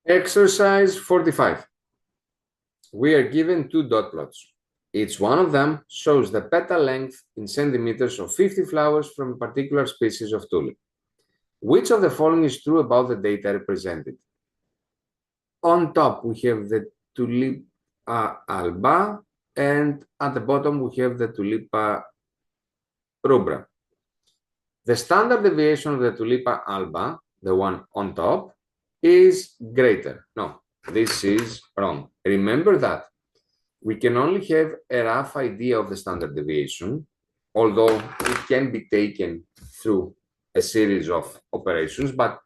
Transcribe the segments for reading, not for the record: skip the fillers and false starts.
Exercise 45. We are given two dot plots. Each one of them shows the petal length in centimeters of 50 flowers from a particular species of tulip. Which of the following is true about the data represented? On top, we have the Tulipa alba, and at the bottom, we have the Tulipa rubra. The standard deviation of the Tulipa alba, the one on top, is greater. No, this is wrong. Remember that we can only have a rough idea of the standard deviation, although it can be taken through a series of operations. But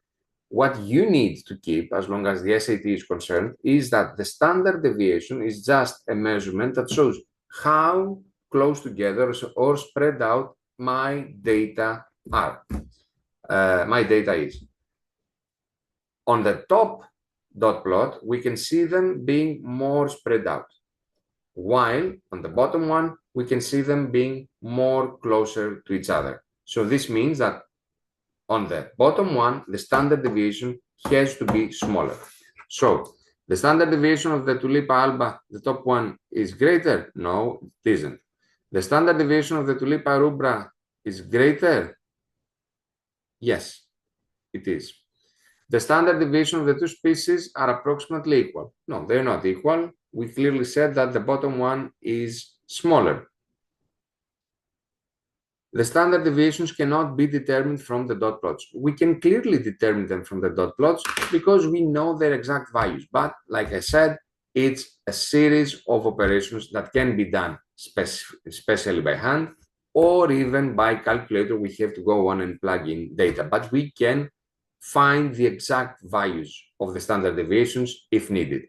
what you need to keep, as long as the SAT is concerned, is that the standard deviation is just a measurement that shows how close together or spread out my data are. My data is. On the top dot plot, we can see them being more spread out, while on the bottom one, we can see them being more closer to each other. So this means that on the bottom one, the standard deviation has to be smaller. So the standard deviation of the Tulipa alba, the top one, is greater? No, it isn't. The standard deviation of the Tulipa rubra is greater? Yes, it is. The standard deviation of the two species are approximately equal. No, they're not equal. We clearly said that the bottom one is smaller. The standard deviations cannot be determined from the dot plots. We can clearly determine them from the dot plots because we know their exact values. But like I said, it's a series of operations that can be done especially by hand or even by calculator. We have to go on and plug in data, but we can find the exact values of the standard deviations if needed.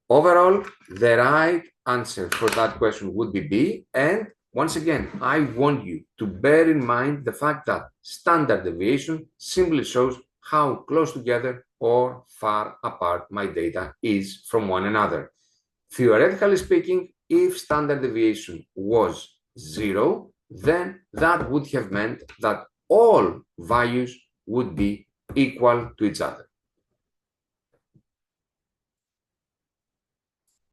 Overall, the right answer for that question would be B. And once again, I want you to bear in mind the fact that standard deviation simply shows how close together or far apart my data is from one another. Theoretically speaking, if standard deviation was 0, then that would have meant that all values would be equal to each other.